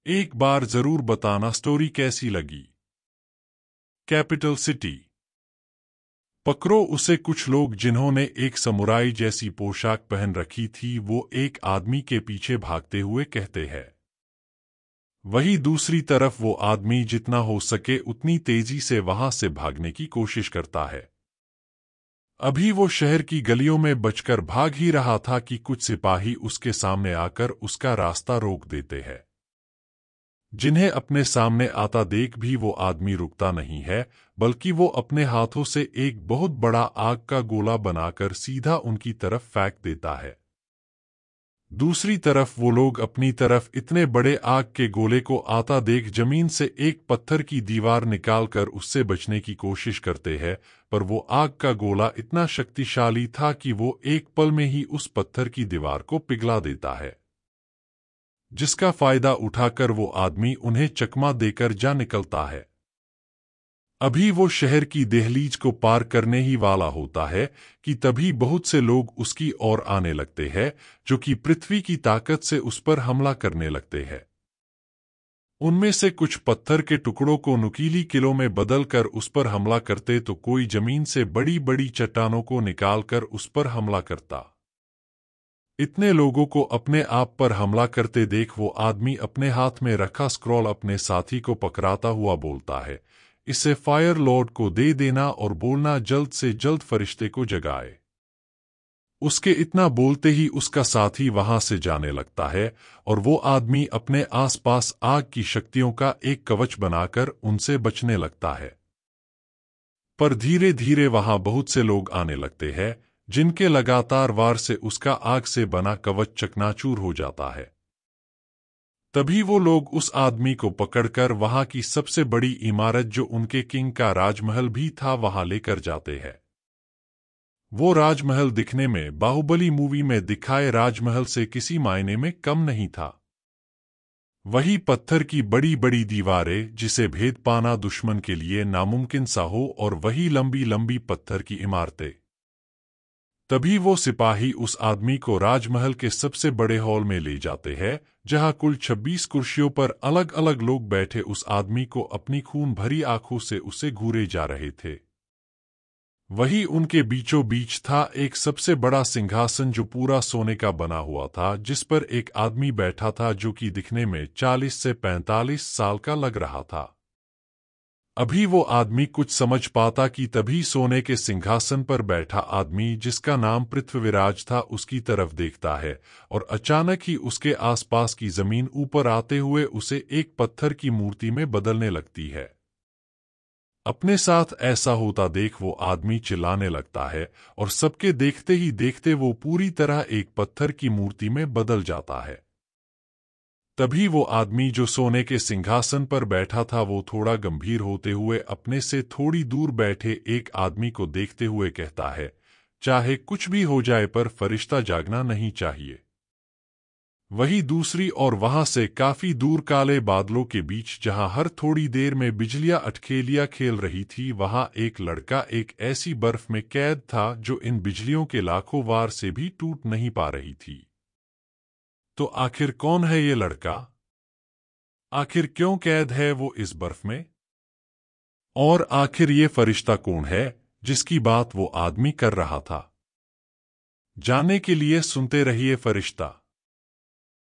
एक बार जरूर बताना स्टोरी कैसी लगी। Capital city. पकड़ो उसे। कुछ लोग जिन्होंने एक समुराई जैसी पोशाक पहन रखी थी वो एक आदमी के पीछे भागते हुए कहते हैं। वही दूसरी तरफ वो आदमी जितना हो सके उतनी तेजी से वहां से भागने की कोशिश करता है। अभी वो शहर की गलियों में बचकर भाग ही रहा था कि कुछ सिपाही उसके सामने आकर उसका रास्ता रोक देते हैं। जिन्हें अपने सामने आता देख भी वो आदमी रुकता नहीं है, बल्कि वो अपने हाथों से एक बहुत बड़ा आग का गोला बनाकर सीधा उनकी तरफ फेंक देता है। दूसरी तरफ वो लोग अपनी तरफ इतने बड़े आग के गोले को आता देख जमीन से एक पत्थर की दीवार निकालकर उससे बचने की कोशिश करते हैं, पर वो आग का गोला इतना शक्तिशाली था कि वो एक पल में ही उस पत्थर की दीवार को पिघला देता है। जिसका फायदा उठाकर वो आदमी उन्हें चकमा देकर जा निकलता है। अभी वो शहर की दहलीज को पार करने ही वाला होता है कि तभी बहुत से लोग उसकी ओर आने लगते हैं, जो कि पृथ्वी की ताकत से उस पर हमला करने लगते हैं। उनमें से कुछ पत्थर के टुकड़ों को नुकीली किलों में बदलकर उस पर हमला करते तो कोई जमीन से बड़ी बड़ी चट्टानों को निकालकर उस पर हमला करता। इतने लोगों को अपने आप पर हमला करते देख वो आदमी अपने हाथ में रखा स्क्रॉल अपने साथी को पकड़ाता हुआ बोलता है, इसे फायर लॉर्ड को दे देना और बोलना जल्द से जल्द फरिश्ते को जगाए। उसके इतना बोलते ही उसका साथी वहां से जाने लगता है और वो आदमी अपने आसपास आग की शक्तियों का एक कवच बनाकर उनसे बचने लगता है। पर धीरे धीरे वहां बहुत से लोग आने लगते हैं, जिनके लगातार वार से उसका आग से बना कवच चकनाचूर हो जाता है। तभी वो लोग उस आदमी को पकड़कर वहां की सबसे बड़ी इमारत जो उनके किंग का राजमहल भी था वहां लेकर जाते हैं। वो राजमहल दिखने में बाहुबली मूवी में दिखाए राजमहल से किसी मायने में कम नहीं था। वही पत्थर की बड़ी बड़ी दीवारें जिसे भेद पाना दुश्मन के लिए नामुमकिन सा हो, और वही लंबी लंबी पत्थर की इमारतें। तभी वो सिपाही उस आदमी को राजमहल के सबसे बड़े हॉल में ले जाते हैं, जहां कुल 26 कुर्सियों पर अलग अलग लोग बैठे उस आदमी को अपनी खून भरी आंखों से उसे घूरे जा रहे थे। वही उनके बीचों बीच था एक सबसे बड़ा सिंहासन जो पूरा सोने का बना हुआ था, जिस पर एक आदमी बैठा था जो कि दिखने में 40 से 45 साल का लग रहा था। अभी वो आदमी कुछ समझ पाता कि तभी सोने के सिंहासन पर बैठा आदमी जिसका नाम पृथ्वीराज था उसकी तरफ देखता है, और अचानक ही उसके आसपास की जमीन ऊपर आते हुए उसे एक पत्थर की मूर्ति में बदलने लगती है। अपने साथ ऐसा होता देख वो आदमी चिल्लाने लगता है और सबके देखते ही देखते वो पूरी तरह एक पत्थर की मूर्ति में बदल जाता है। तभी वो आदमी जो सोने के सिंहासन पर बैठा था वो थोड़ा गंभीर होते हुए अपने से थोड़ी दूर बैठे एक आदमी को देखते हुए कहता है, चाहे कुछ भी हो जाए पर फरिश्ता जागना नहीं चाहिए। वही दूसरी ओर वहां से काफी दूर काले बादलों के बीच जहां हर थोड़ी देर में बिजलियां अटखेलियां खेल रही थी, वहां एक लड़का एक ऐसी बर्फ में कैद था जो इन बिजलियों के लाखों वार से भी टूट नहीं पा रही थी। तो आखिर कौन है ये लड़का? आखिर क्यों कैद है वो इस बर्फ में? और आखिर ये फरिश्ता कौन है जिसकी बात वो आदमी कर रहा था? जानने के लिए सुनते रहिए फरिश्ता।